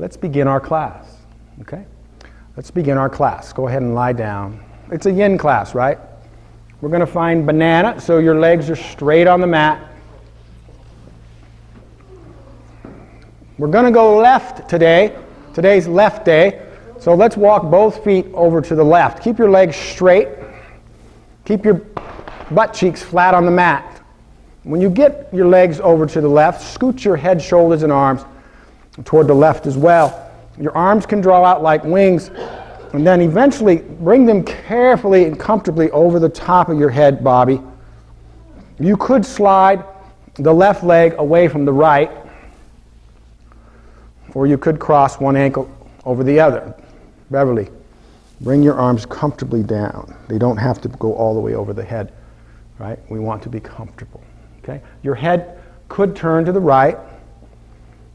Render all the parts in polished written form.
let's begin our class, okay? Let's begin our class. Go ahead and lie down. It's a yin class, right? We're going to find banana, so your legs are straight on the mat. We're going to go left today. Today's left day. So let's walk both feet over to the left. Keep your legs straight. Keep your butt cheeks flat on the mat. When you get your legs over to the left, scoot your head, shoulders, and arms toward the left as well. Your arms can draw out like wings, and then eventually bring them carefully and comfortably over the top of your head, Bobby. You could slide the left leg away from the right, or you could cross one ankle over the other. Beverly, bring your arms comfortably down. They don't have to go all the way over the head, right? We want to be comfortable, okay? Your head could turn to the right,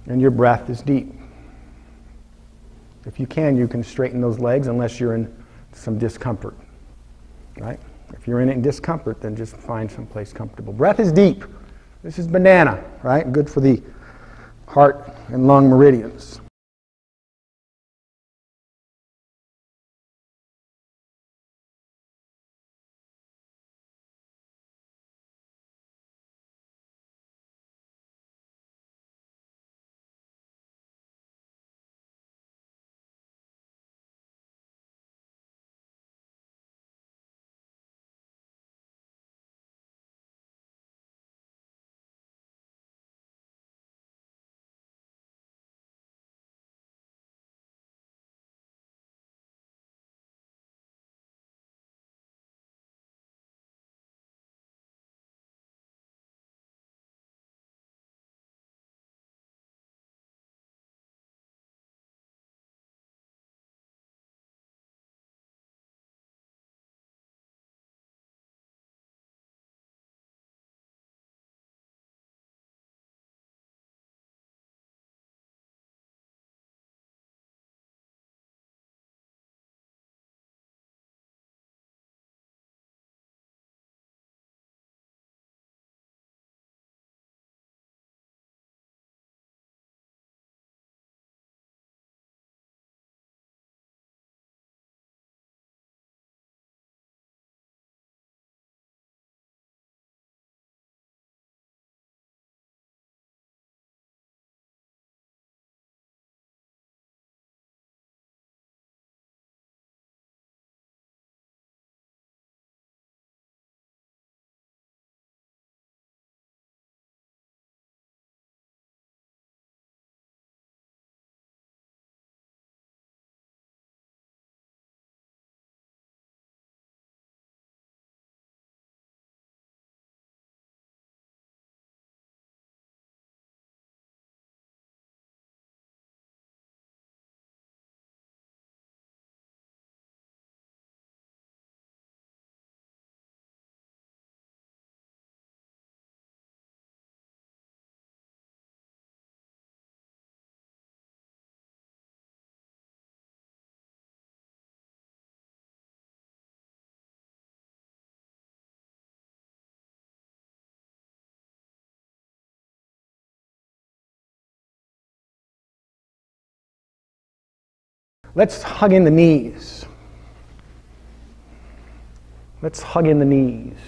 and your breath is deep. If you can straighten those legs unless you're in some discomfort, right? If you're in discomfort, then just find some place comfortable. Breath is deep. This is banana, right? Good for the heart and lung meridians. Let's hug in the knees. Let's hug in the knees.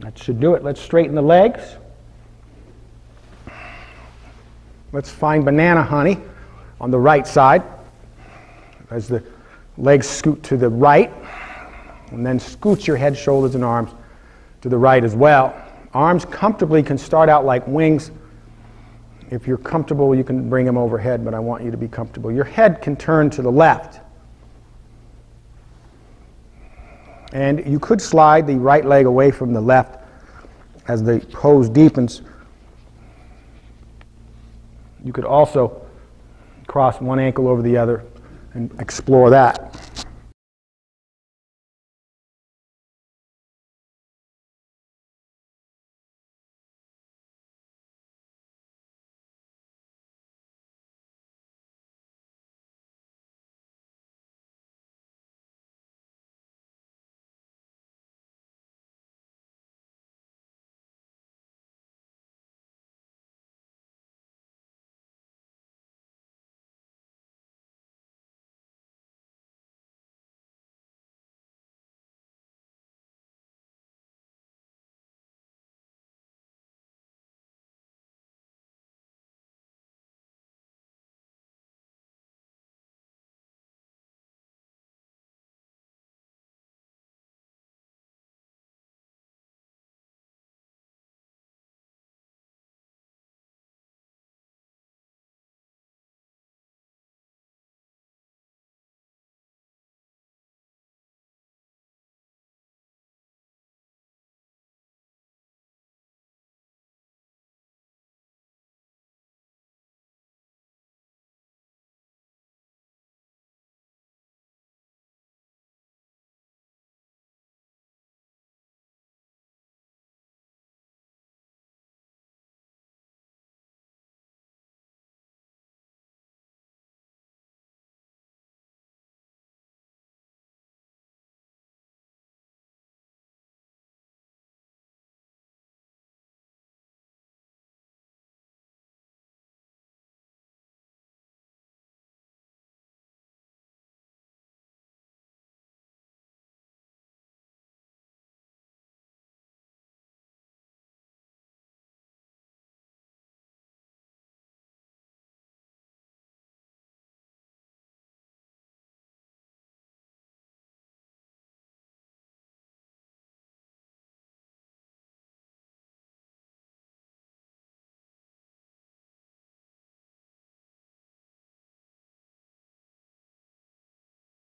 That should do it. Let's straighten the legs. Let's find banana honey on the right side as the legs scoot to the right, and then scoot your head, shoulders, and arms to the right as well. Arms comfortably can start out like wings. If you're comfortable, you can bring them overhead, but I want you to be comfortable. Your head can turn to the left. And you could slide the right leg away from the left as the pose deepens. You could also cross one ankle over the other and explore that.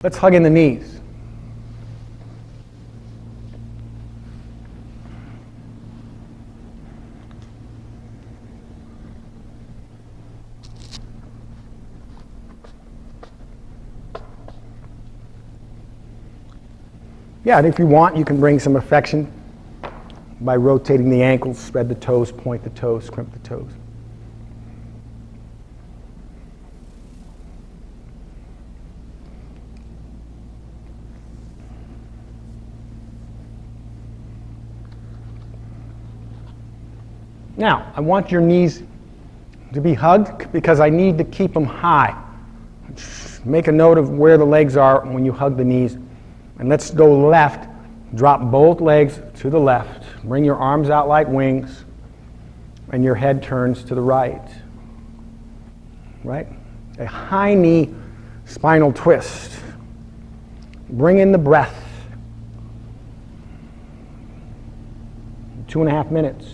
Let's hug in the knees. Yeah, and if you want, you can bring some affection by rotating the ankles, spread the toes, point the toes, scrimp the toes. Now, I want your knees to be hugged because I need to keep them high. Make a note of where the legs are when you hug the knees. And let's go left. Drop both legs to the left. Bring your arms out like wings. And your head turns to the right. Right? A high knee spinal twist. Bring in the breath. 2.5 minutes.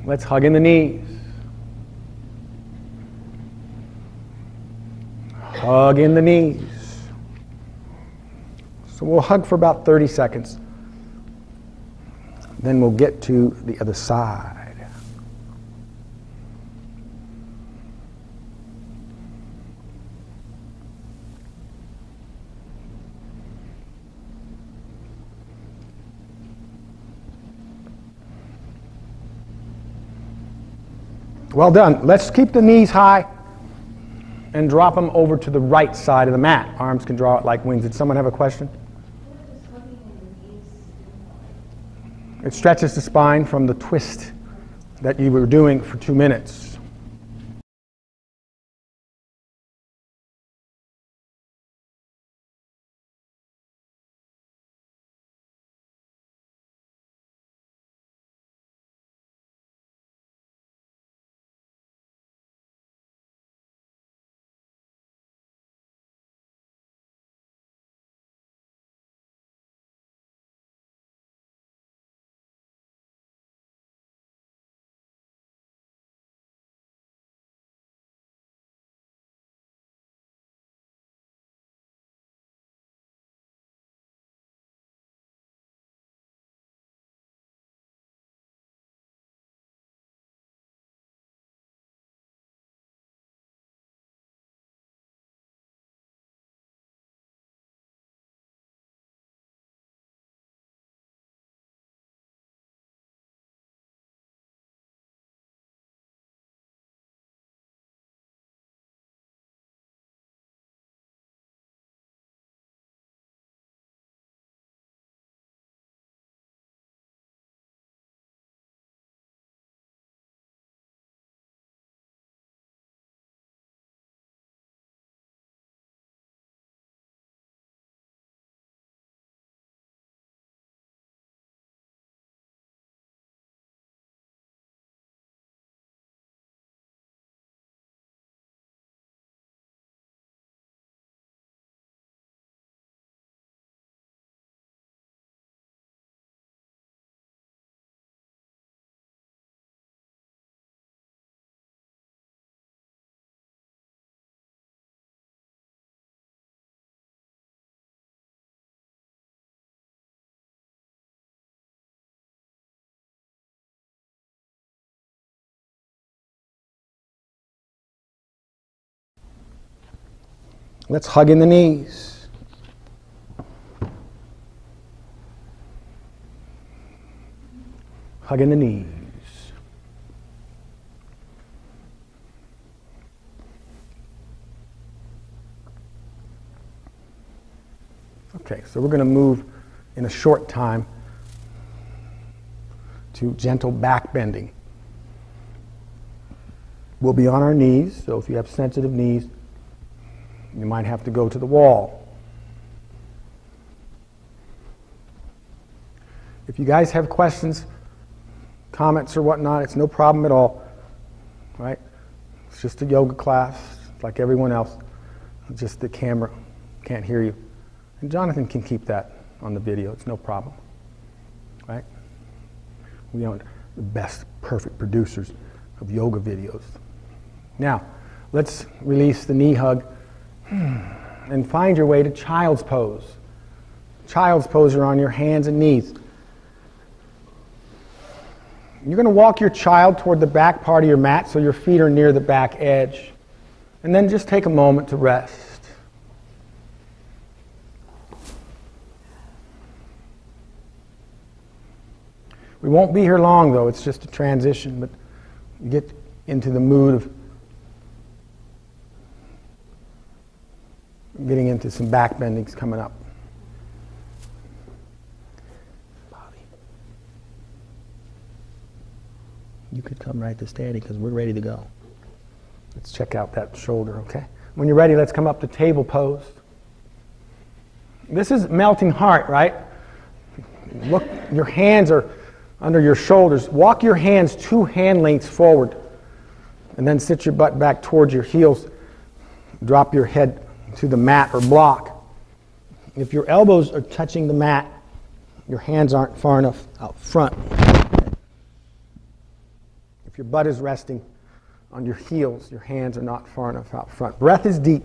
Let's hug in the knees. Hug in the knees. So we'll hug for about 30 seconds. Then we'll get to the other side. Well done. Let's keep the knees high and drop them over to the right side of the mat. Arms can draw out like wings. Did someone have a question? It stretches the spine from the twist that you were doing for 2 minutes. Let's hug in the knees. Hug in the knees. Okay, so we're going to move in a short time to gentle back bending. We'll be on our knees, so if you have sensitive knees, you might have to go to the wall. If you guys have questions, comments or whatnot, it's no problem at all, right? It's just a yoga class, like everyone else. Just the camera can't hear you. And Jonathan can keep that on the video, it's no problem, right? We aren't the best, perfect producers of yoga videos. Now, let's release the knee hug and find your way to child's pose. Child's pose, you're on your hands and knees. You're going to walk your child toward the back part of your mat so your feet are near the back edge. And then just take a moment to rest. We won't be here long, though. It's just a transition, but you get into the mood of getting into some back bendings coming up. Bobby, you could come right to standing because we're ready to go. Let's check out that shoulder, okay? When you're ready, let's come up to table pose. This is melting heart, right? Look, your hands are under your shoulders. Walk your hands 2 hand lengths forward and then sit your butt back towards your heels. Drop your head to the mat or block. If your elbows are touching the mat, your hands aren't far enough out front. If your butt is resting on your heels, your hands are not far enough out front. Breath is deep.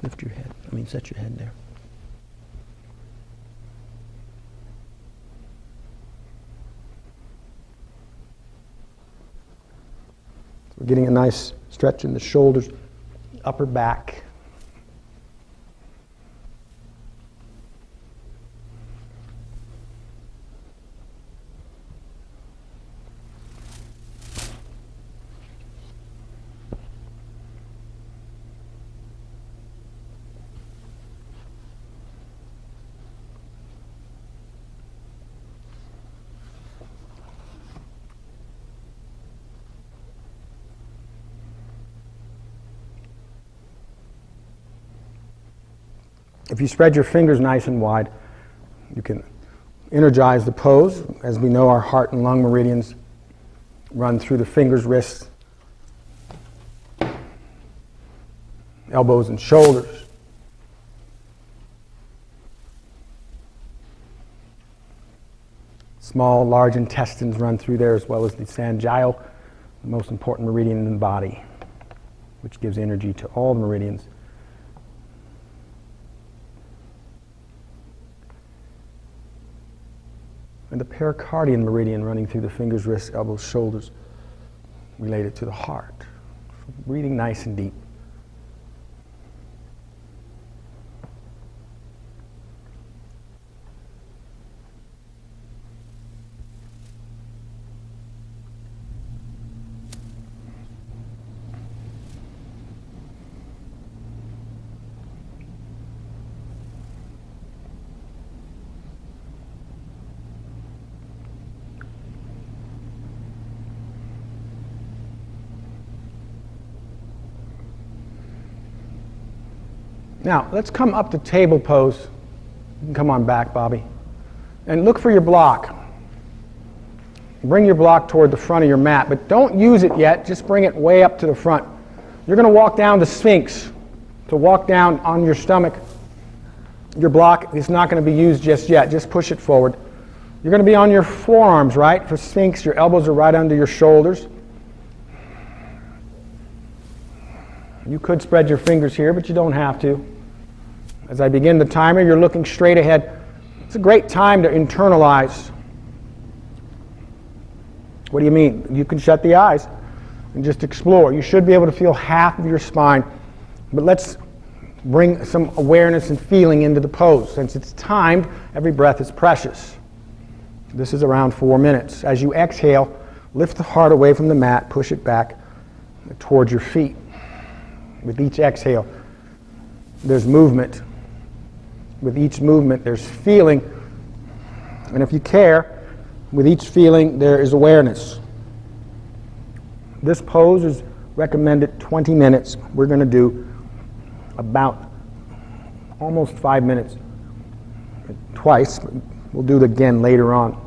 Lift your head. Set your head there. So we're getting a nice stretch in the shoulders, upper back. If you spread your fingers nice and wide, you can energize the pose. As we know, our heart and lung meridians run through the fingers, wrists, elbows, and shoulders. Small, large intestines run through there, as well as the Sanjiao, the most important meridian in the body, which gives energy to all the meridians. And the pericardian meridian running through the fingers, wrists, elbows, shoulders, related to the heart. So breathing nice and deep. Now, let's come up to table pose. You can come on back, Bobby. And look for your block. Bring your block toward the front of your mat, but don't use it yet. Just bring it way up to the front. You're going to walk down the Sphinx. So walk down on your stomach. Your block is not going to be used just yet. Just push it forward. You're going to be on your forearms, right? For Sphinx, your elbows are right under your shoulders. You could spread your fingers here, but you don't have to. As I begin the timer, you're looking straight ahead. It's a great time to internalize. What do you mean? You can shut the eyes and just explore. You should be able to feel half of your spine, but let's bring some awareness and feeling into the pose. Since it's timed, every breath is precious. This is around 4 minutes. As you exhale, lift the heart away from the mat, push it back towards your feet. With each exhale, there's movement. With each movement, there's feeling. And if you care, with each feeling, there is awareness. This pose is recommended 20 minutes. We're going to do about almost 5 minutes twice. We'll do it again later on.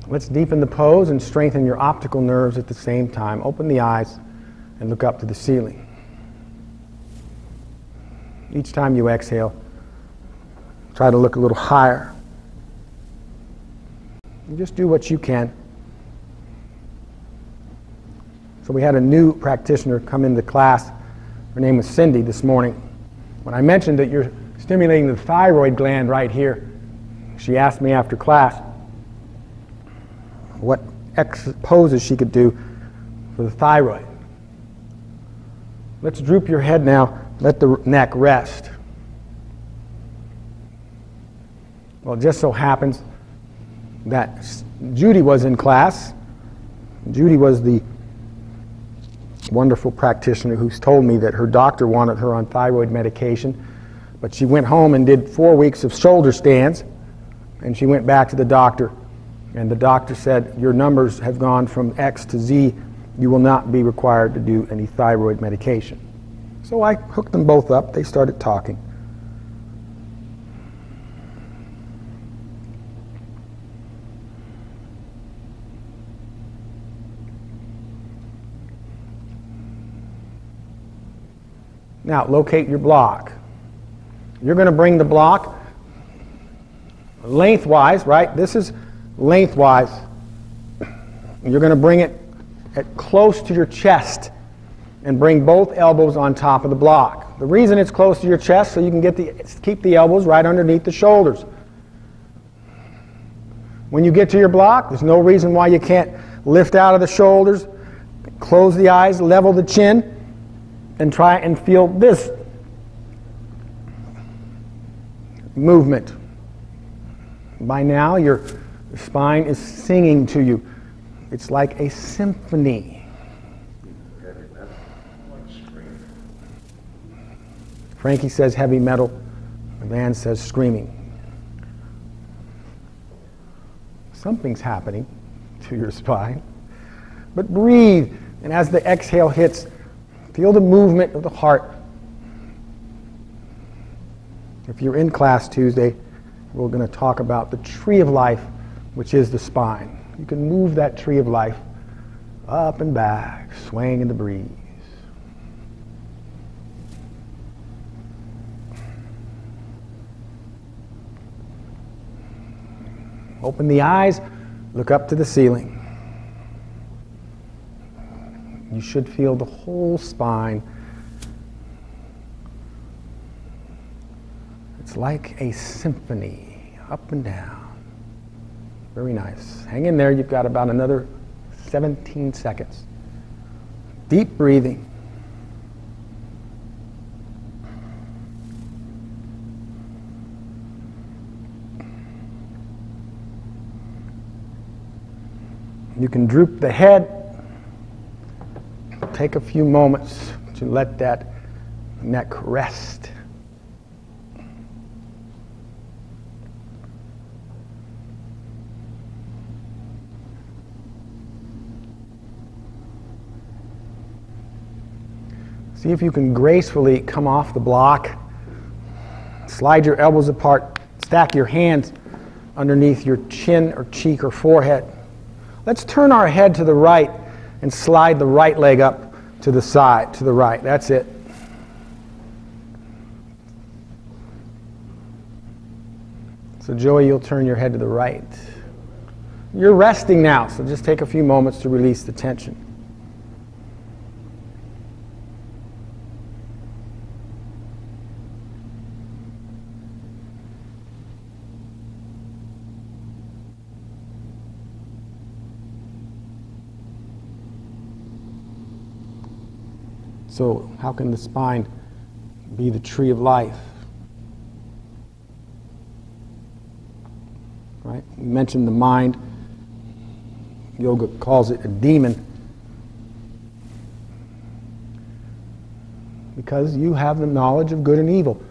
Let's deepen the pose and strengthen your optical nerves at the same time. Open the eyes and look up to the ceiling. Each time you exhale, try to look a little higher. And just do what you can. So we had a new practitioner come into class. Her name was Cindy this morning. When I mentioned that you're stimulating the thyroid gland right here, she asked me after class what poses she could do for the thyroid. Let's droop your head now. Let the neck rest. Well, it just so happens that Judy was in class. Judy was the wonderful practitioner who's told me that her doctor wanted her on thyroid medication, but she went home and did 4 weeks of shoulder stands, and she went back to the doctor. And the doctor said, your numbers have gone from X to Z. You will not be required to do any thyroid medication. So I hooked them both up. They started talking. Now, locate your block. You're going to bring the block lengthwise, right? This is lengthwise. You're going to bring it close to your chest and bring both elbows on top of the block. The reason it's close to your chest so you can keep the elbows right underneath the shoulders. When you get to your block, there's no reason why you can't lift out of the shoulders, close the eyes, level the chin, and try and feel this movement. By now, your spine is singing to you. It's like a symphony. Frankie says heavy metal. Van says screaming. Something's happening to your spine. But breathe, and as the exhale hits, feel the movement of the heart. If you're in class Tuesday, we're going to talk about the tree of life, which is the spine. You can move that tree of life up and back, swaying in the breeze. Open the eyes, look up to the ceiling. You should feel the whole spine. It's like a symphony, up and down. Very nice. Hang in there. You've got about another 17 seconds. Deep breathing. You can droop the head. Take a few moments to let that neck rest. See if you can gracefully come off the block. Slide your elbows apart. Stack your hands underneath your chin or cheek or forehead. Let's turn our head to the right and slide the right leg up to the side, to the right. That's it. So Joey, you'll turn your head to the right. You're resting now, so just take a few moments to release the tension. So how can the spine be the tree of life? Right? We mentioned the mind. Yoga calls it a demon because you have the knowledge of good and evil.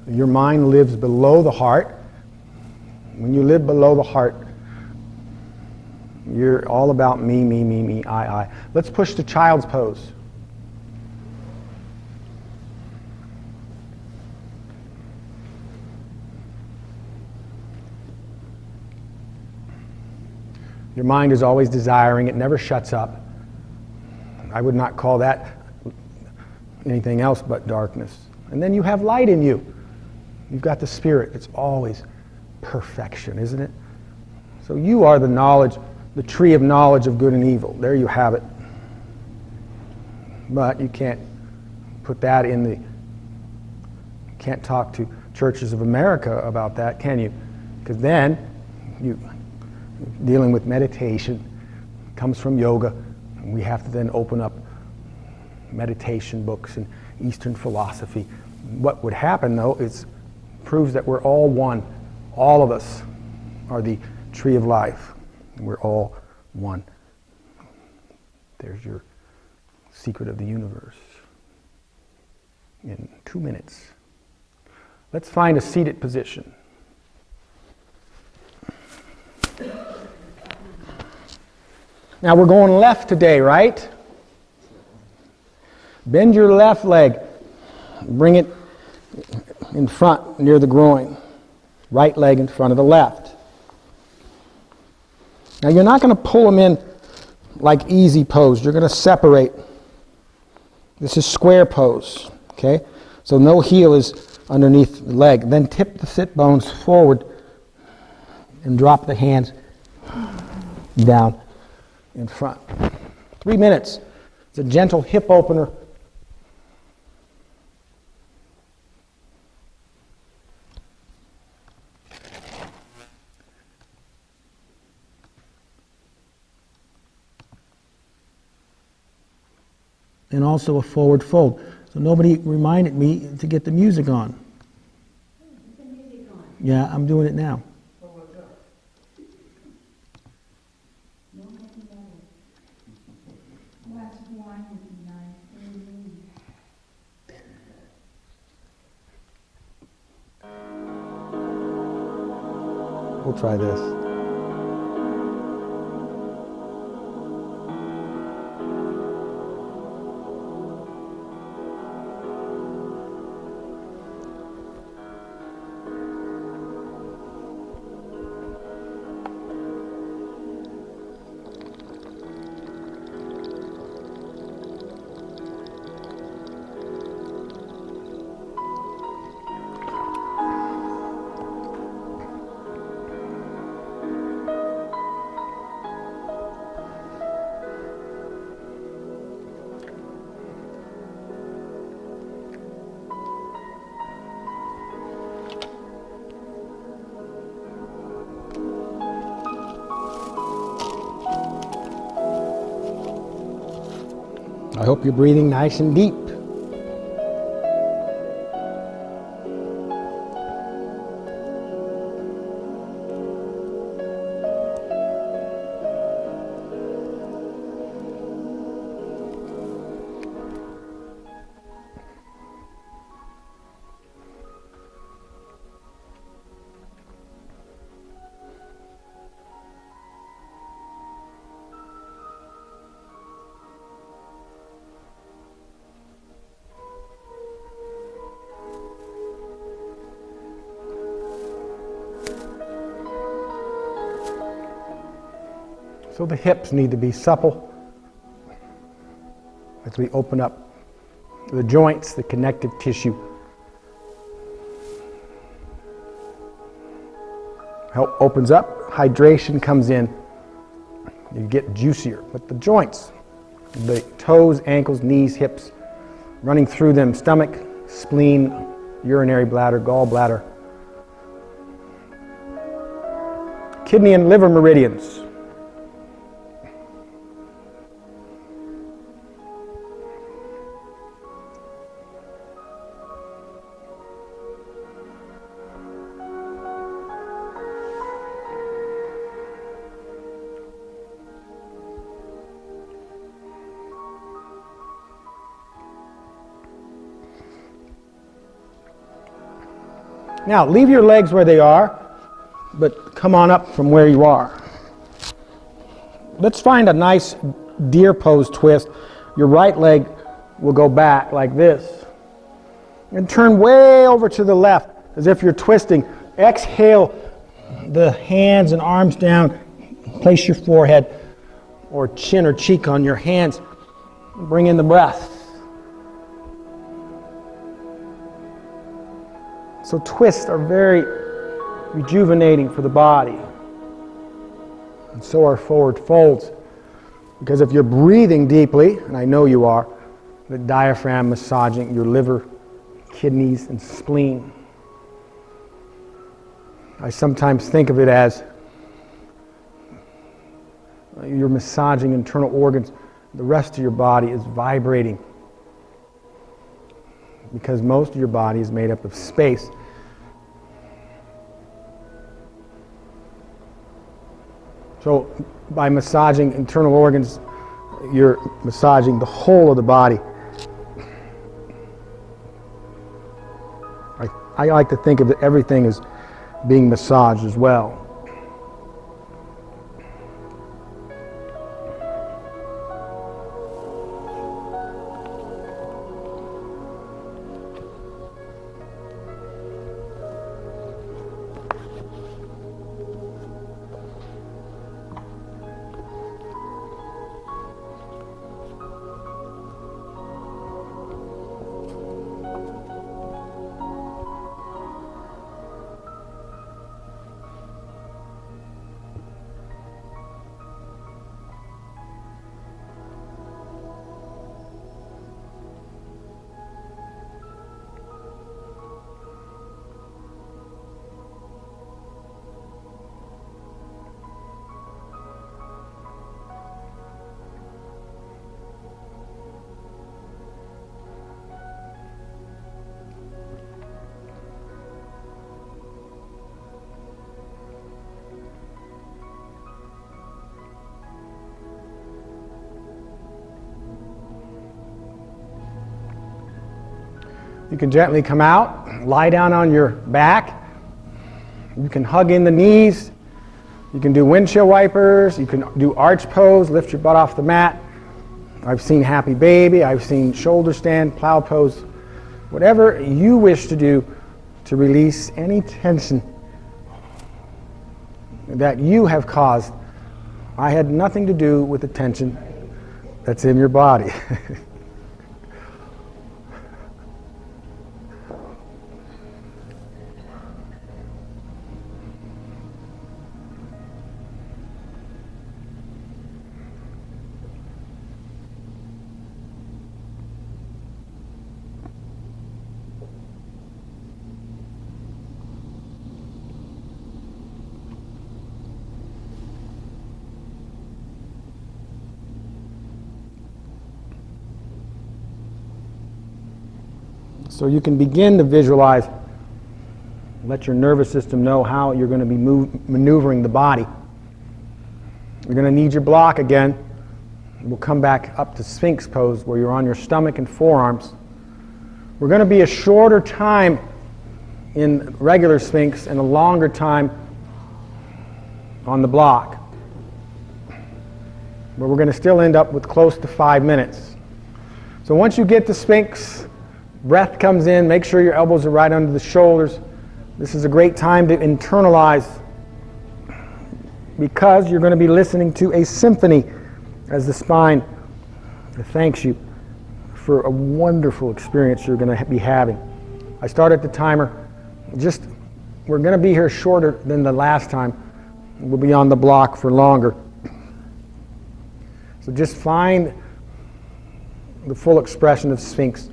Your mind lives below the heart. When you live below the heart, you're all about me, I. Let's push to child's pose. Your mind is always desiring. It never shuts up. I would not call that anything else but darkness. And then you have light in you. You've got the spirit. It's always perfection, isn't it? So you are the knowledge, the tree of knowledge of good and evil. There you have it. But you can't put that in the... Can't talk to churches of America about that, can you? Because then you... Dealing with meditation comes from yoga, and we have to then open up meditation books and Eastern philosophy. What would happen, though, is proves that we're all one. All of us are the tree of life. We're all one. There's your secret of the universe. In 2 minutes. Let's find a seated position. Now we're going left today, right? Bend your left leg. Bring it in front near the groin. Right leg in front of the left. Now you're not going to pull them in like easy pose. You're going to separate. This is square pose. Okay? So no heel is underneath the leg. Then tip the sit bones forward and drop the hands down in front. 3 minutes. It's a gentle hip opener. And also a forward fold. So nobody reminded me to get the music on. Get the music on. Yeah, I'm doing it now. We'll try this. I hope you're breathing nice and deep. So the hips need to be supple as we open up the joints, the connective tissue. Help opens up, hydration comes in, you get juicier. But the joints, the toes, ankles, knees, hips, running through them, stomach, spleen, urinary bladder, gallbladder, kidney and liver meridians. Now, leave your legs where they are, but come on up from where you are. Let's find a nice deer pose twist. Your right leg will go back like this. And turn way over to the left as if you're twisting. Exhale the hands and arms down. Place your forehead or chin or cheek on your hands. Bring in the breath. So twists are very rejuvenating for the body. And so are forward folds. Because if you're breathing deeply, and I know you are, the diaphragm massaging your liver, kidneys, and spleen. I sometimes think of it as you're massaging internal organs. The rest of your body is vibrating. Because most of your body is made up of space. So by massaging internal organs, you're massaging the whole of the body. I like to think of everything as being massaged as well. You can gently come out, lie down on your back. You can hug in the knees. You can do windshield wipers. You can do arch pose, lift your butt off the mat. I've seen happy baby. I've seen shoulder stand, plow pose. Whatever you wish to do to release any tension that you have caused. I had nothing to do with the tension that's in your body. So you can begin to visualize, let your nervous system know how you're going to be maneuvering the body. You're going to need your block again. We'll come back up to Sphinx pose where you're on your stomach and forearms. We're going to be a shorter time in regular Sphinx and a longer time on the block. But we're going to still end up with close to 5 minutes. So once you get to Sphinx, breath comes in, make sure your elbows are right under the shoulders. This is a great time to internalize because you're going to be listening to a symphony as the spine thanks you for a wonderful experience you're going to be having. I started the timer. We're going to be here shorter than the last time. We'll be on the block for longer. So just find the full expression of Sphinx.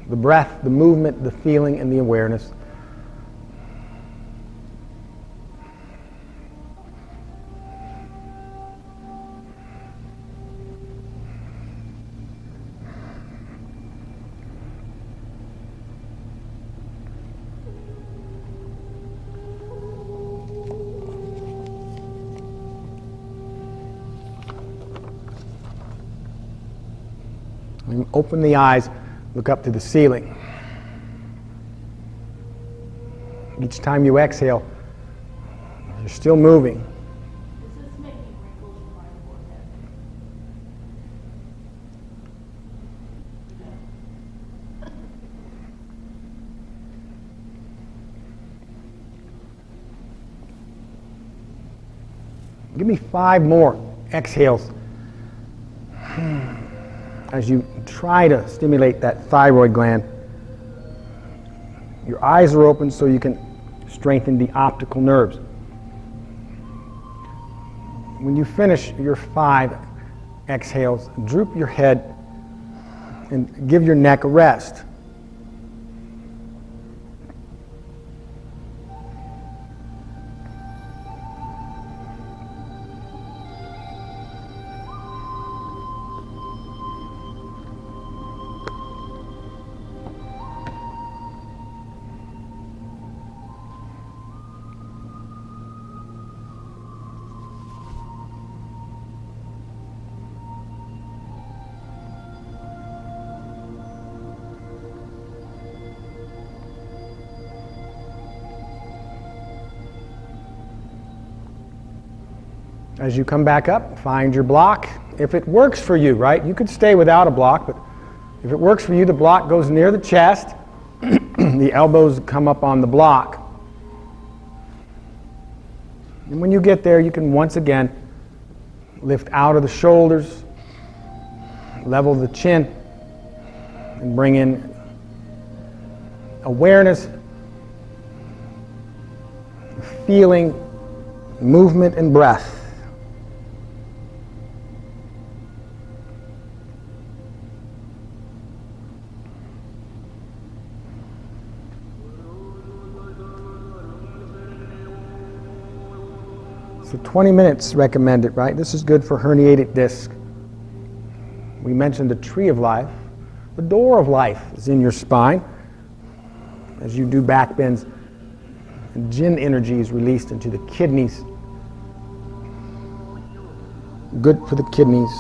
The breath, the movement, the feeling, and the awareness. Open the eyes, look up to the ceiling. Each time you exhale, you're still moving. This is making wrinkles in my forehead. Give me 5 more exhales as you try to stimulate that thyroid gland. Your eyes are open so you can strengthen the optical nerves. When you finish your 5 exhales, droop your head and give your neck a rest. As you come back up, find your block. If it works for you, right? You could stay without a block, but if it works for you, the block goes near the chest. The elbows come up on the block. And when you get there, you can once again lift out of the shoulders, level the chin, and bring in awareness, feeling, movement, and breath. So 20 minutes recommended, right? This is good for herniated disc. We mentioned the tree of life. The door of life is in your spine. As you do back bends, Jin energy is released into the kidneys. Good for the kidneys.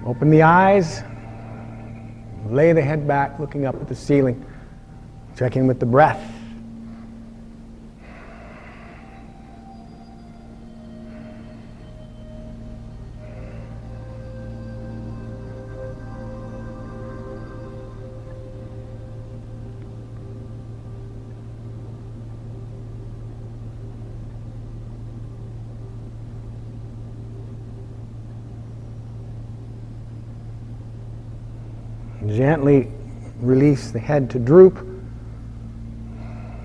Open the eyes, lay the head back, looking up at the ceiling, checking with the breath. Gently release the head to droop,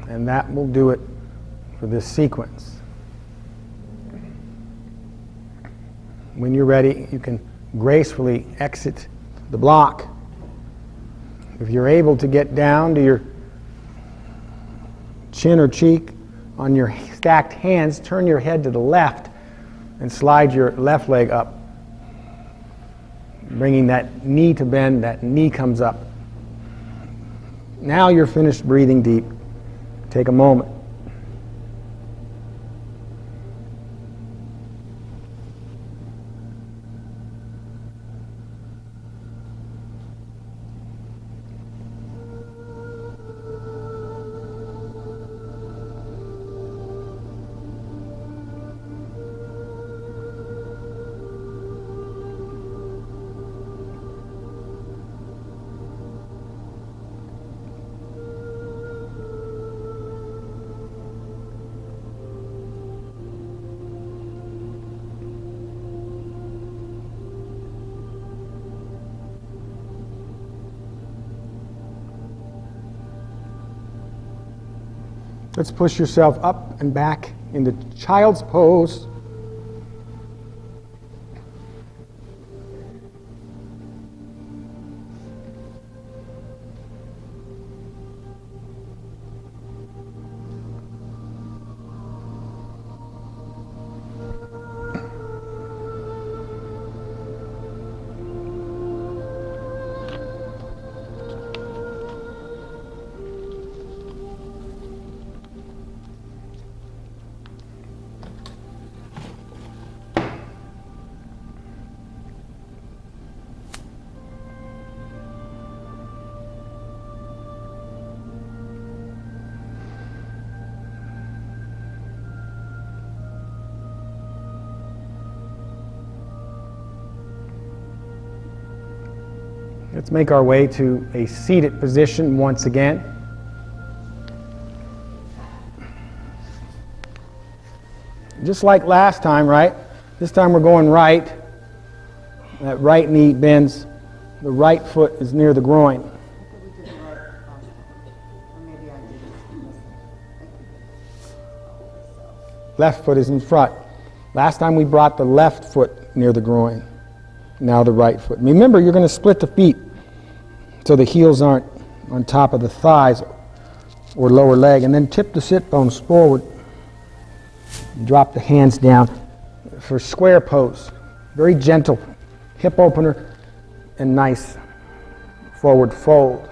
and that will do it for this sequence. When you're ready, you can gracefully exit the block. If you're able to get down to your chin or cheek on your stacked hands, turn your head to the left and slide your left leg up. bringing that knee to bend, that knee comes up. Now you're finished breathing deep. Take a moment. Let's push yourself up and back into child's pose. Let's make our way to a seated position once again. Just like last time, right? This time we're going right. That right knee bends. The right foot is near the groin. Left foot is in front. Last time we brought the left foot near the groin. Now the right foot. Remember, you're going to split the feet so the heels aren't on top of the thighs or lower leg. And then tip the sit bones forward. Drop the hands down for square pose. Very gentle. Hip opener and nice forward fold.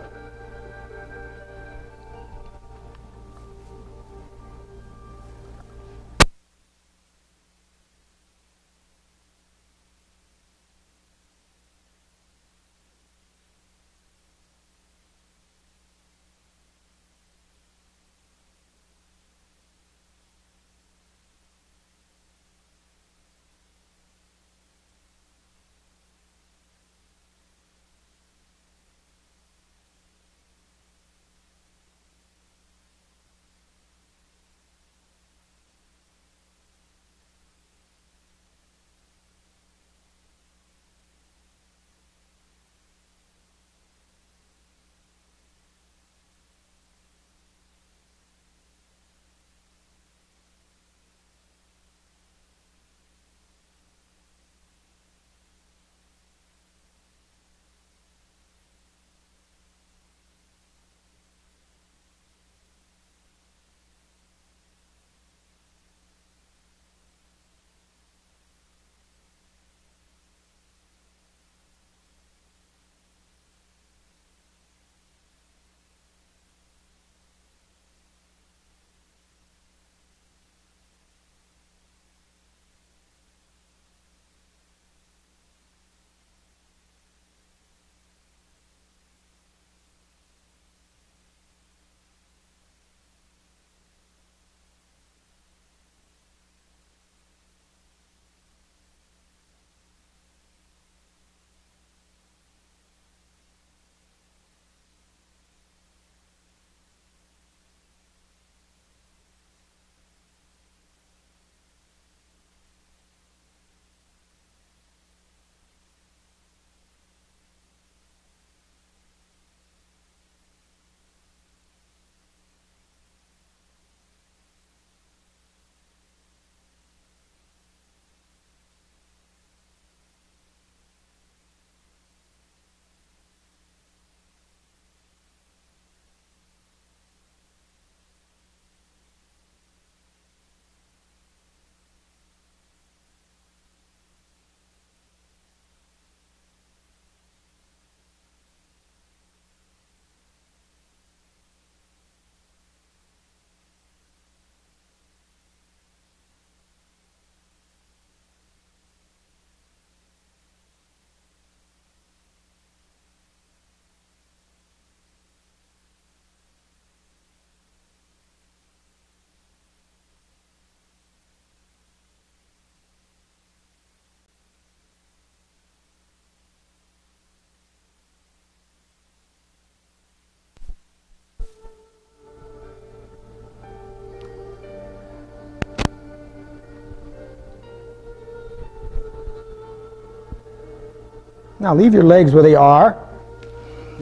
Now leave your legs where they are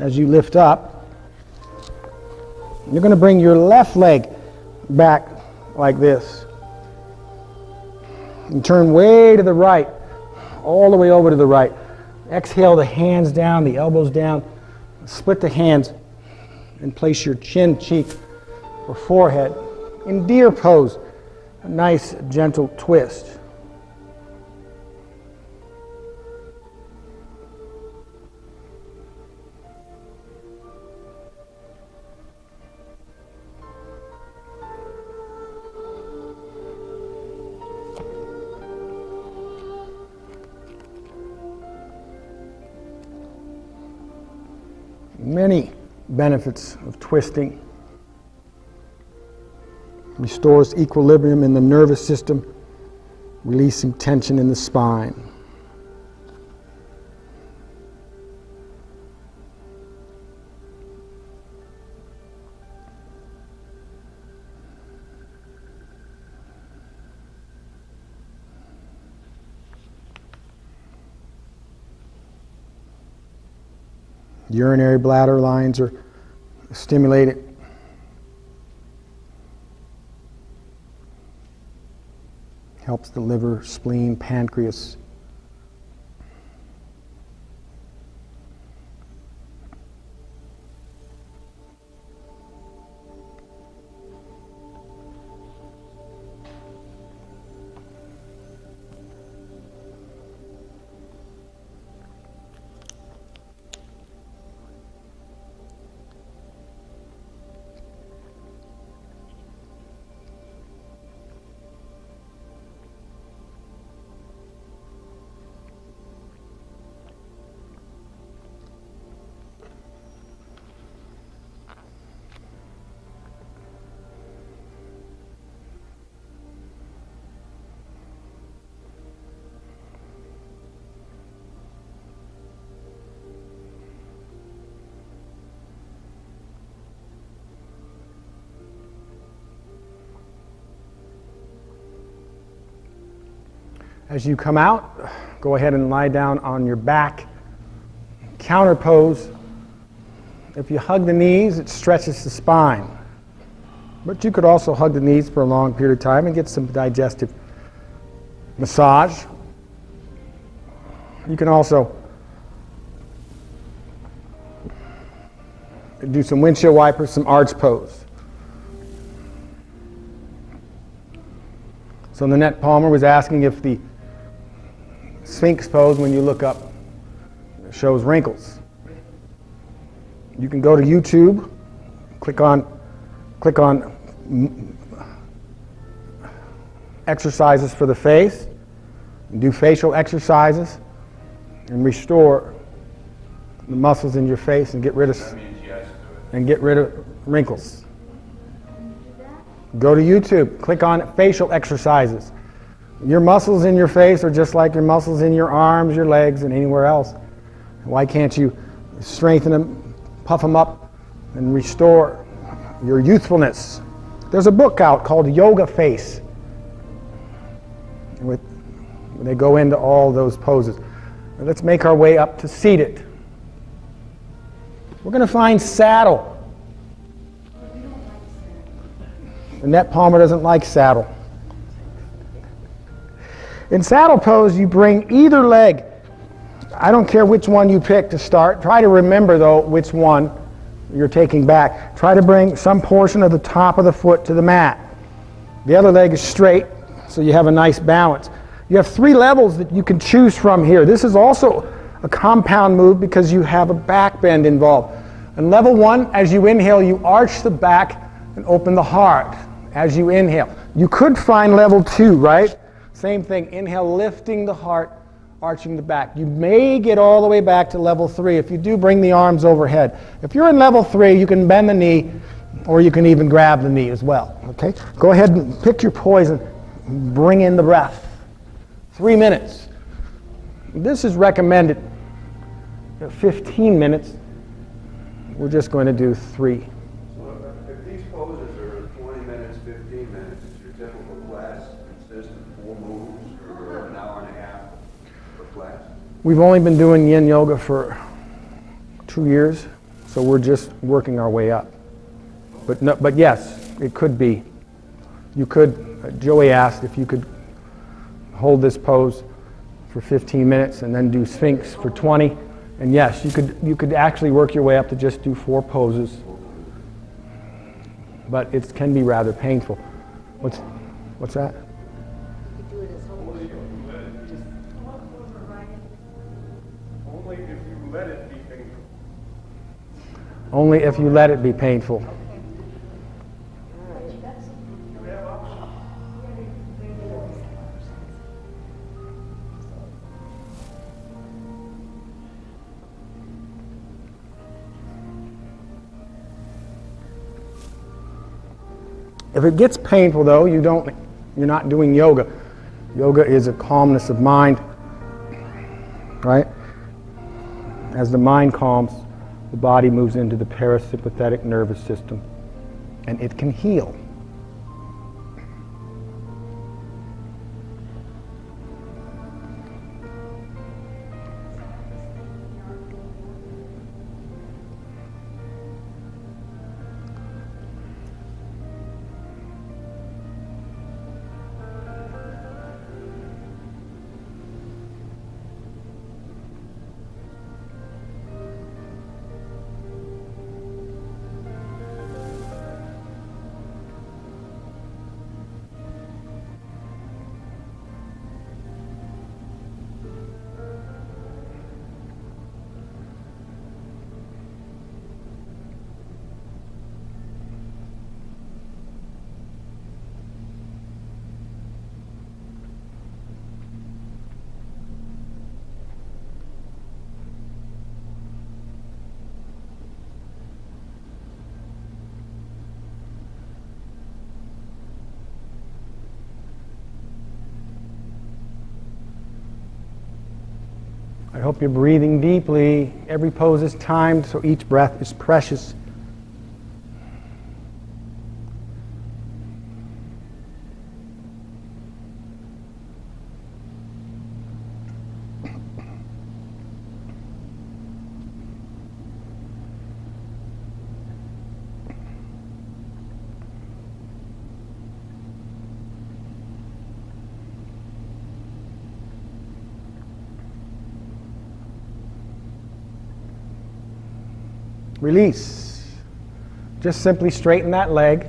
as you lift up. You're going to bring your left leg back like this. And turn way to the right, all the way over to the right. Exhale the hands down, the elbows down. Split the hands and place your chin, cheek, or forehead in deer pose. A nice, gentle twist. Many benefits of twisting. Restores equilibrium in the nervous system, releasing tension in the spine. Urinary bladder lines are stimulated. Helps the liver, spleen, pancreas. As you come out, go ahead and lie down on your back. Counter pose. If you hug the knees, it stretches the spine. But you could also hug the knees for a long period of time and get some digestive massage. You can also do some windshield wipers, some arch pose. So Nanette Palmer was asking if the Sphinx pose, when you look up, shows wrinkles. You can go to YouTube, click on exercises for the face, and do facial exercises, and restore the muscles in your face and get rid of wrinkles. Go to YouTube, click on facial exercises. Your muscles in your face are just like your muscles in your arms, your legs, and anywhere else. Why can't you strengthen them, puff them up, and restore your youthfulness? There's a book out called Yoga Face, where they go into all those poses. Now let's make our way up to seated. We're going to find saddle. Nanette Palmer doesn't like saddle. In saddle pose, you bring either leg. I don't care which one you pick to start. Try to remember, though, which one you're taking back. Try to bring some portion of the top of the foot to the mat. The other leg is straight, so you have a nice balance. You have 3 levels that you can choose from here. This is also a compound move because you have a back bend involved. And level 1, as you inhale, you arch the back and open the heart as you inhale. You could find level 2, right? Same thing, inhale, lifting the heart, arching the back. You may get all the way back to level 3. If you do, bring the arms overhead. If you're in level 3, you can bend the knee, or you can even grab the knee as well. Okay? Go ahead and pick your poison. Bring in the breath. 3 minutes. This is recommended 15 minutes. We're just going to do 3. So if these poses are 20 minutes, 15 minutes, your typical class consists of 4 moves or an hour and a half per class? We've only been doing yin yoga for 2 years, so we're just working our way up. But no, but yes, it could be. You could, Joey asked if you could hold this pose for 15 minutes and then do Sphinx for 20. And yes, you could actually work your way up to just do 4 poses. But it can be rather painful. What's that? You could do it as whole. Only if you let it be painful. Only if you let it be painful. If it gets painful though, you're not doing yoga. Yoga is a calmness of mind, right? As the mind calms, the body moves into the parasympathetic nervous system, and it can heal. I hope you're breathing deeply. Every pose is timed, so each breath is precious. Release. Just simply straighten that leg.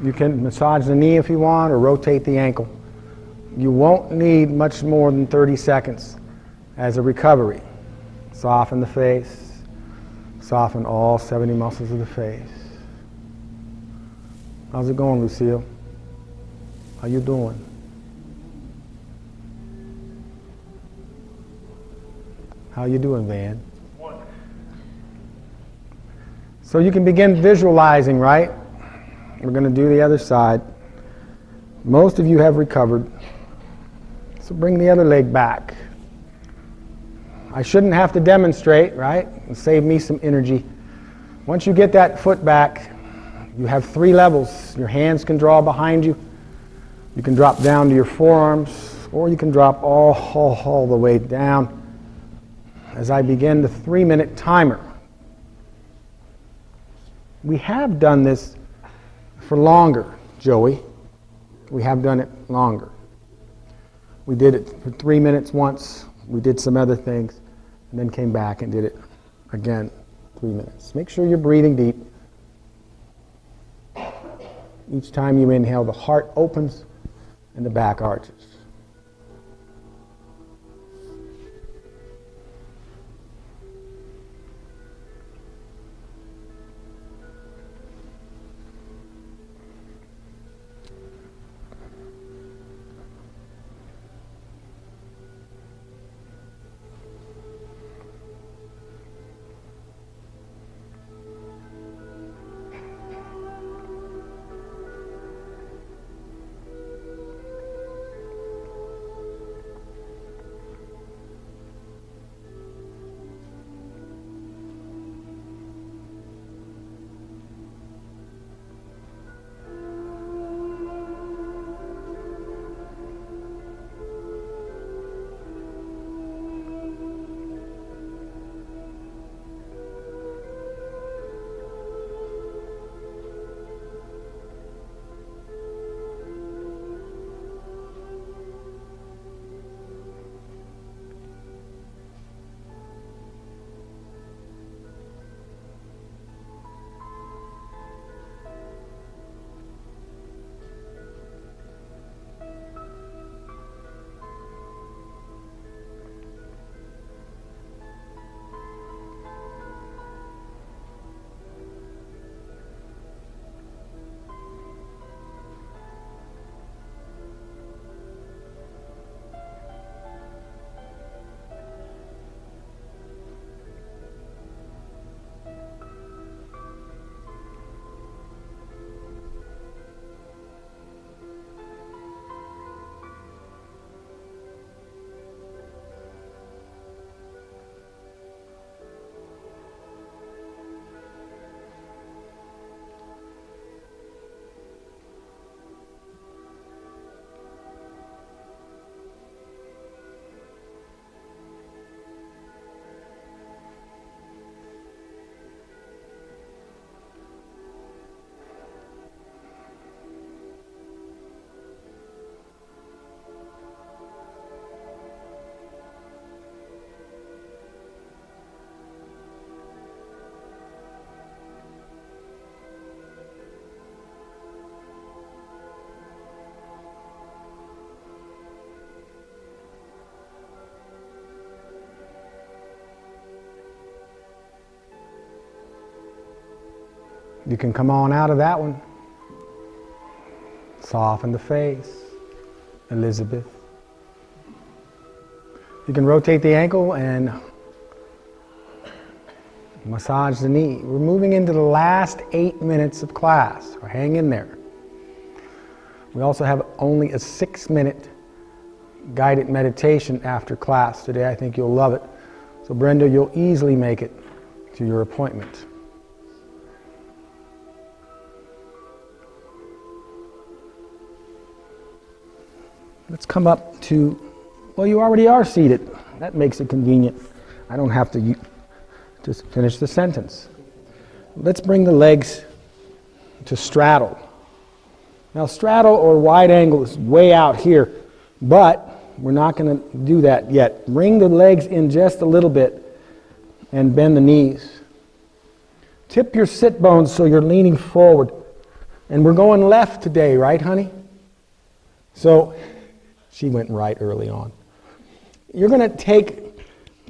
You can massage the knee if you want or rotate the ankle. You won't need much more than 30 seconds as a recovery. Soften the face. Soften all 70 muscles of the face. How's it going, Lucille? How you doing? How you doing, Van? So you can begin visualizing, right? We're going to do the other side. Most of you have recovered. So bring the other leg back. I shouldn't have to demonstrate, right? It'll save me some energy. Once you get that foot back, you have 3 levels. Your hands can draw behind you. You can drop down to your forearms, or you can drop all the way down. As I begin the 3-minute timer. We have done this for longer, Joey. We have done it longer. We did it for 3 minutes once. We did some other things, and then came back and did it again, 3 minutes. Make sure you're breathing deep. Each time you inhale, the heart opens and the back arches. You can come on out of that one. Soften the face, Elizabeth. You can rotate the ankle and massage the knee. We're moving into the last 8 minutes of class. So hang in there. We also have only a 6-minute guided meditation after class today. I think you'll love it. So Brenda, you'll easily make it to your appointment. Let's come up to, well, you already are seated. That makes it convenient. I don't have to just finish the sentence. Let's bring the legs to straddle. Now straddle or wide angle is way out here, but we're not going to do that yet. Bring the legs in just a little bit and bend the knees. Tip your sit bones so you're leaning forward. And we're going left today, right, honey? So she went right early on. You're going to take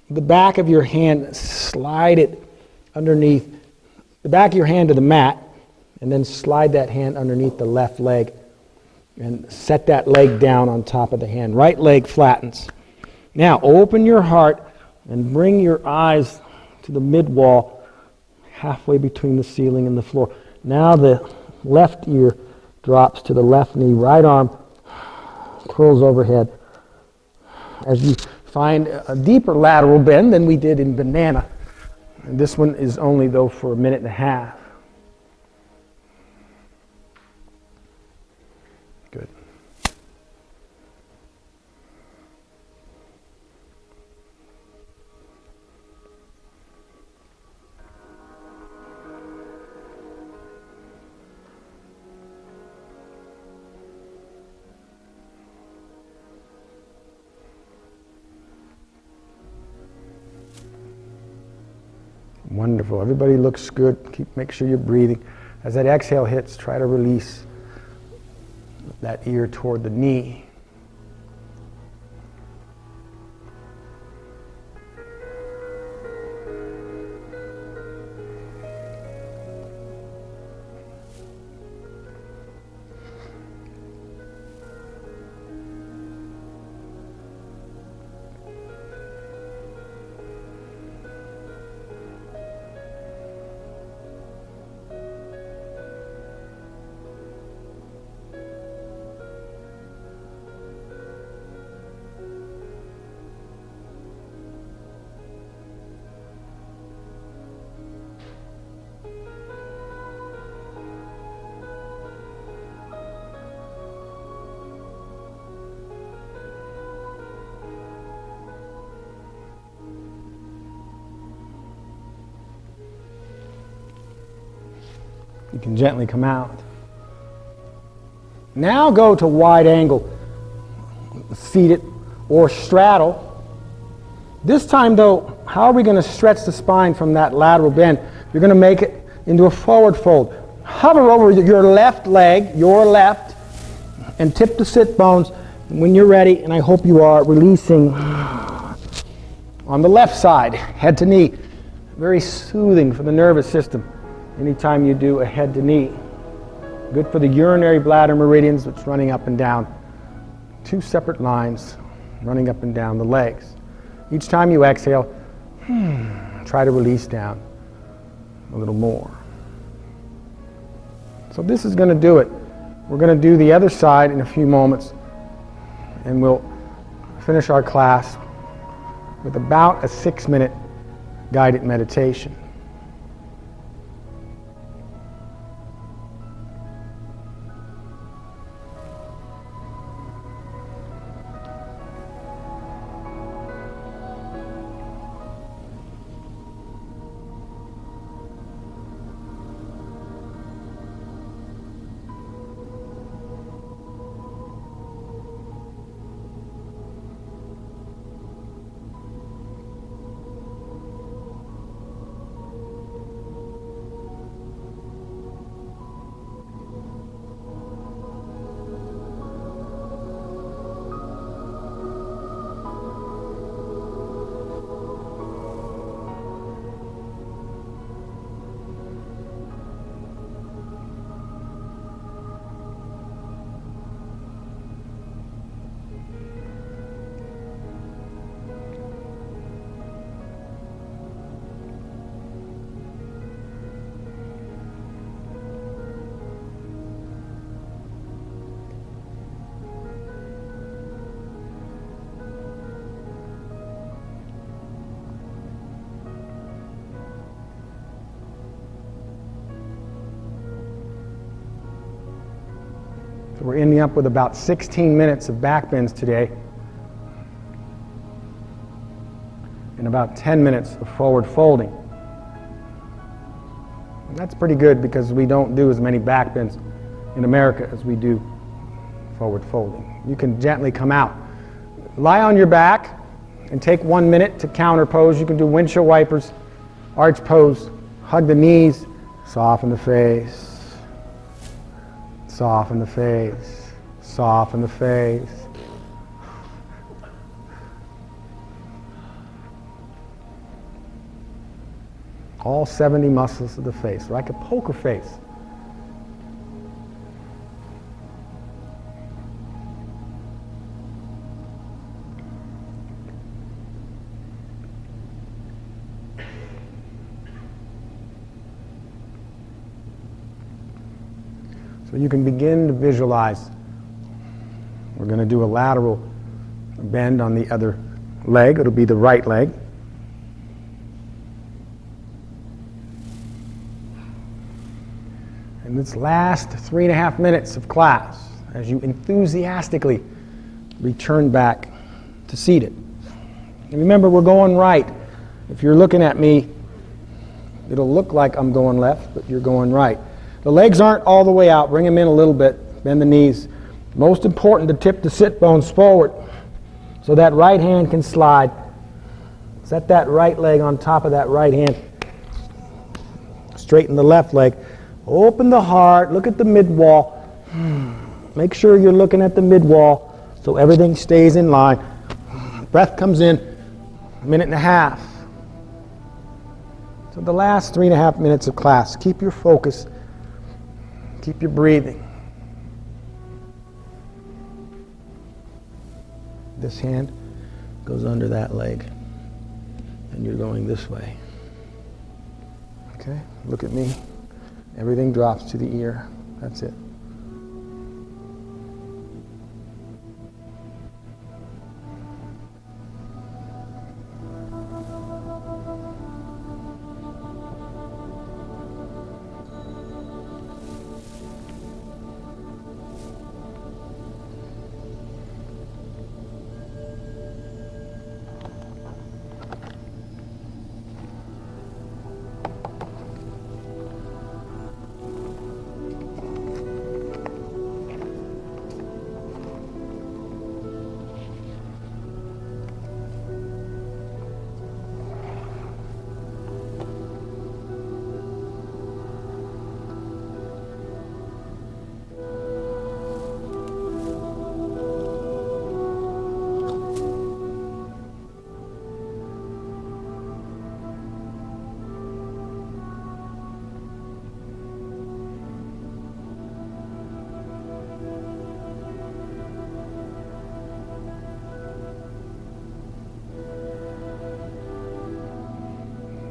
the back of your hand, slide it underneath the back of your hand to the mat, and then slide that hand underneath the left leg and set that leg down on top of the hand. Right leg flattens. Now open your heart and bring your eyes to the mid wall, halfway between the ceiling and the floor. Now the left ear drops to the left knee, right arm curls overhead. As you find a deeper lateral bend than we did in banana. And this one is only, though, for 1.5 minutes. Good. Wonderful. Everybody looks good. Make sure you're breathing. As that exhale hits, try to release that ear toward the knee. You can gently come out. Now go to wide angle, seated or straddle. This time though, how are we going to stretch the spine from that lateral bend? You're going to make it into a forward fold. Hover over your left leg, your left, and tip the sit bones. When you're ready, and I hope you are, releasing on the left side, head to knee. Very soothing for the nervous system. Anytime you do a head to knee. Good for the urinary bladder meridians, which running up and down. 2 separate lines running up and down the legs. Each time you exhale, try to release down a little more. So this is going to do it. We're going to do the other side in a few moments, and we'll finish our class with about a 6-minute guided meditation. We're ending up with about 16 minutes of back bends today and about 10 minutes of forward folding. And that's pretty good because we don't do as many back bends in America as we do forward folding. You can gently come out. Lie on your back and take 1 minute to counter pose. You can do windshield wipers, arch pose, hug the knees, soften the face, soften the face, soften the face. All 70 muscles of the face, like a poker face. So you can begin to visualize. We're going to do a lateral bend on the other leg. It'll be the right leg. In this last 3.5 minutes of class, as you enthusiastically return back to seated. And remember, we're going right. If you're looking at me, it'll look like I'm going left, but you're going right. The legs aren't all the way out. Bring them in a little bit. Bend the knees. Most important to tip the sit bones forward so that right hand can slide. Set that right leg on top of that right hand. Straighten the left leg. Open the heart. Look at the mid-wall. Make sure you're looking at the mid-wall so everything stays in line. Breath comes in. 1.5 minutes. So the last 3.5 minutes of class, keep your focus. Keep your breathing. This hand goes under that leg, and you're going this way. Okay? Look at me. Everything drops to the ear. That's it.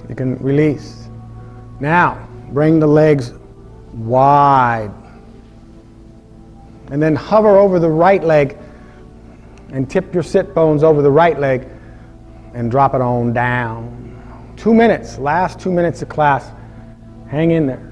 You can release. Now, bring the legs wide. And then hover over the right leg and tip your sit bones over the right leg and drop it on down. 2 minutes, last 2 minutes of class. Hang in there.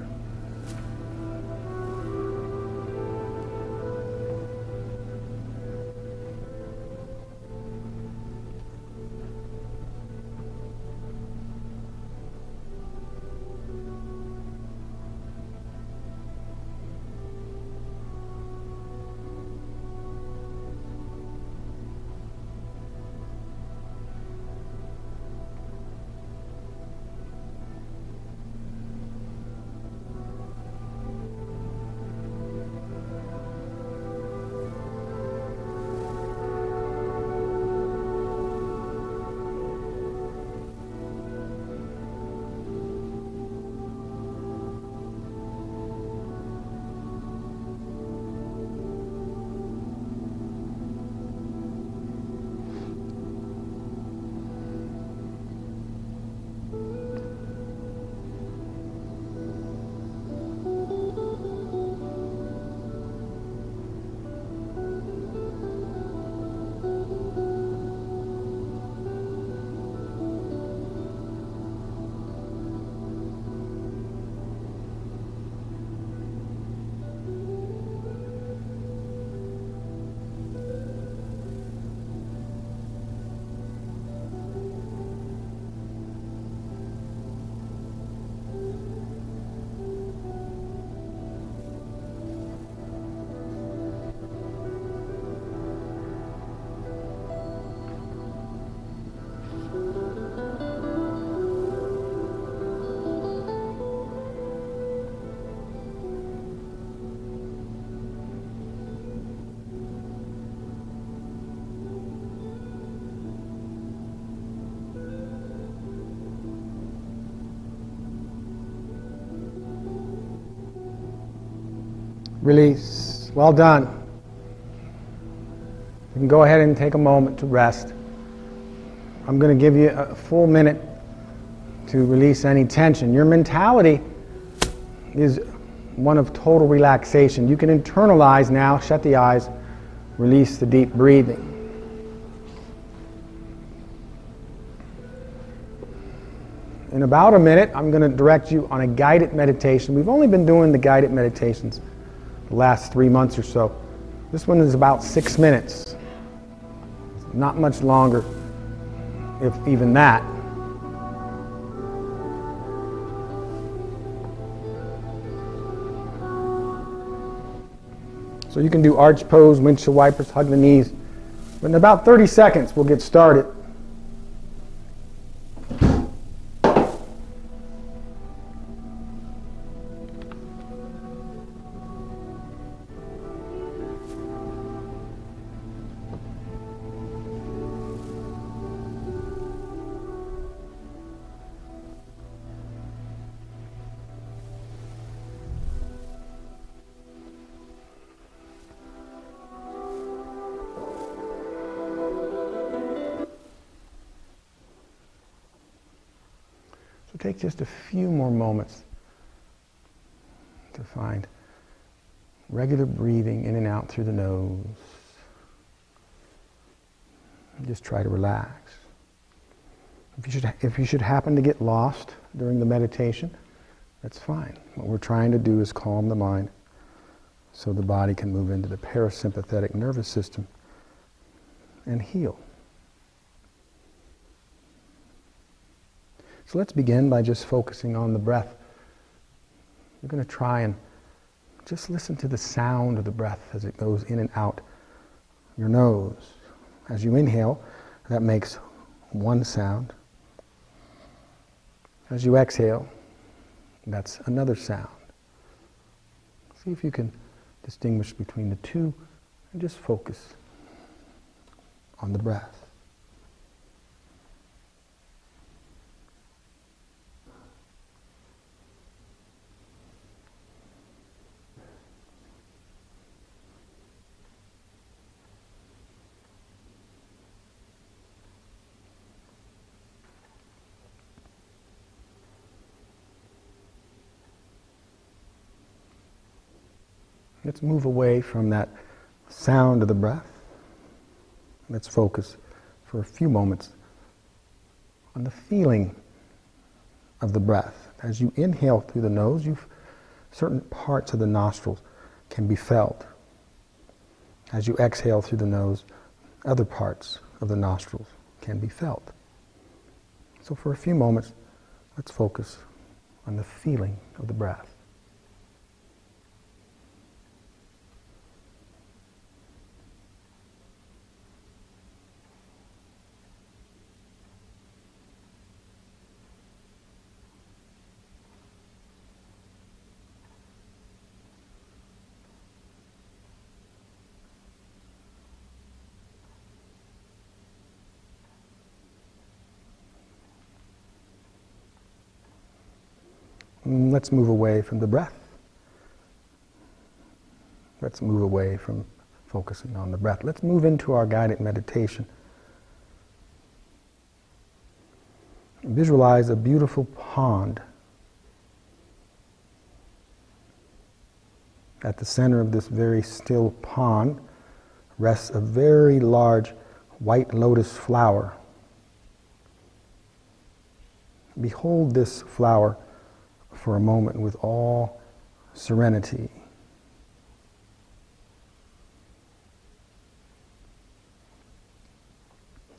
Release. Well done. You can go ahead and take a moment to rest. I'm going to give you a full minute to release any tension. Your mentality is one of total relaxation. You can internalize now, shut the eyes, release the deep breathing. In about a minute, I'm going to direct you on a guided meditation. We've only been doing the guided meditations the last 3 months or so. This one is about 6 minutes. Not much longer, if even that. So you can do arch pose, windshield wipers, hug the knees. But in about 30 seconds, we'll get started. Take just a few more moments to find regular breathing in and out through the nose. And just try to relax. If you should happen to get lost during the meditation, that's fine. What we're trying to do is calm the mind so the body can move into the parasympathetic nervous system and heal. So let's begin by just focusing on the breath. You're going to try and just listen to the sound of the breath as it goes in and out your nose. As you inhale, that makes one sound. As you exhale, that's another sound. See if you can distinguish between the two and just focus on the breath. Let's move away from that sound of the breath. Let's focus for a few moments on the feeling of the breath. As you inhale through the nose, certain parts of the nostrils can be felt. As you exhale through the nose, other parts of the nostrils can be felt. So for a few moments, let's focus on the feeling of the breath. Let's move away from the breath. Let's move away from focusing on the breath. Let's move into our guided meditation. Visualize a beautiful pond. At the center of this very still pond rests a very large white lotus flower. Behold this flower for a moment with all serenity.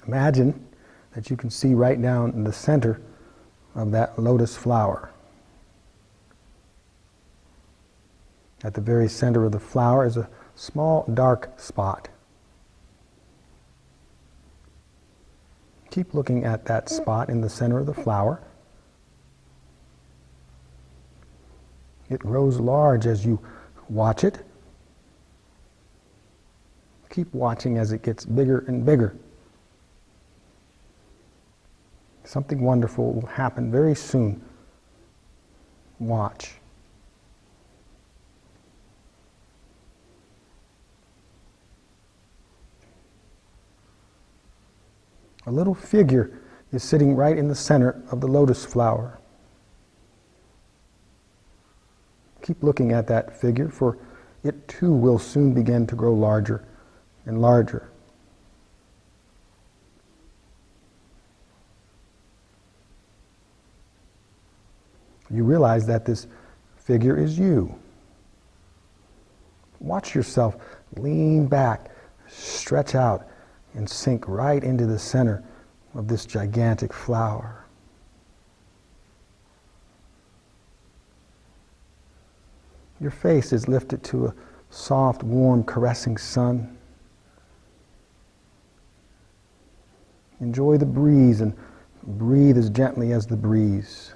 Imagine that you can see right down in the center of that lotus flower. At the very center of the flower is a small dark spot. Keep looking at that spot in the center of the flower. It grows large as you watch it. Keep watching as it gets bigger and bigger. Something wonderful will happen very soon. Watch. A little figure is sitting right in the center of the lotus flower. Keep looking at that figure, for it too will soon begin to grow larger and larger. You realize that this figure is you. Watch yourself lean back, stretch out, and sink right into the center of this gigantic flower. Your face is lifted to a soft, warm, caressing sun. Enjoy the breeze and breathe as gently as the breeze.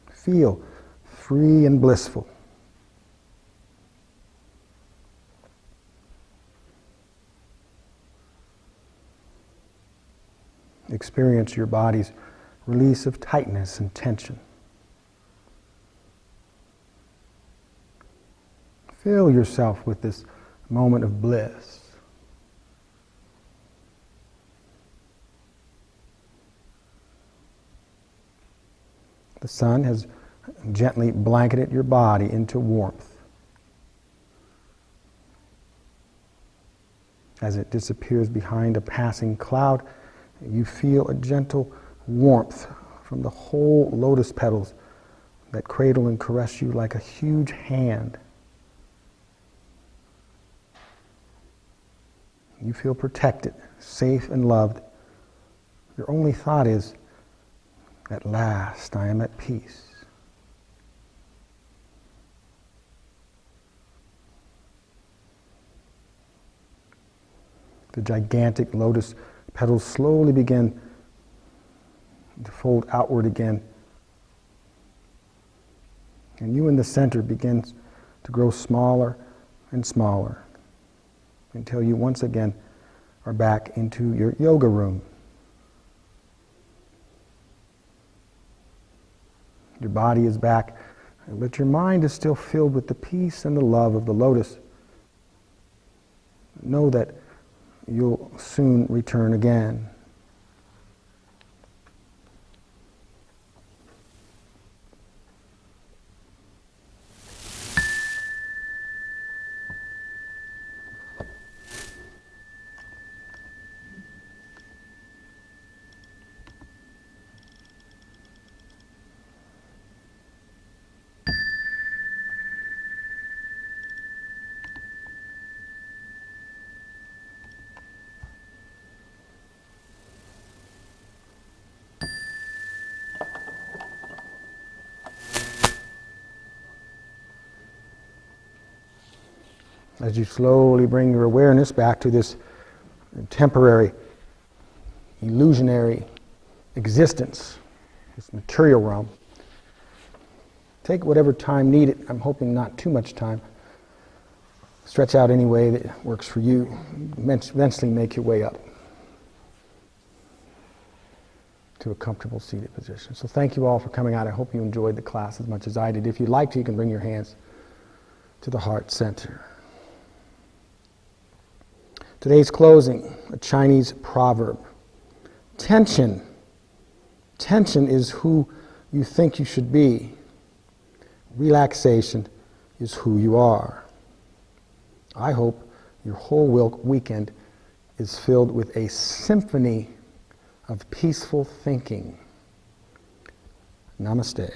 Feel free and blissful. Experience your body's release of tightness and tension. Fill yourself with this moment of bliss. The sun has gently blanketed your body into warmth. As it disappears behind a passing cloud, you feel a gentle warmth from the whole lotus petals that cradle and caress you like a huge hand. You feel protected, safe, and loved. Your only thought is, at last I am at peace. The gigantic lotus petals slowly begin to fold outward again. And you in the center begins to grow smaller and smaller until you once again are back into your yoga room. Your body is back, but your mind is still filled with the peace and the love of the lotus. Know that you'll soon return again. As you slowly bring your awareness back to this temporary, illusionary existence, this material realm, take whatever time needed. I'm hoping not too much time. Stretch out any way that works for you. Eventually make your way up to a comfortable seated position. So thank you all for coming out. I hope you enjoyed the class as much as I did. If you'd like to, you can bring your hands to the heart center. Today's closing, a Chinese proverb. Tension is who you think you should be. Relaxation is who you are. I hope your whole weekend is filled with a symphony of peaceful thinking. Namaste.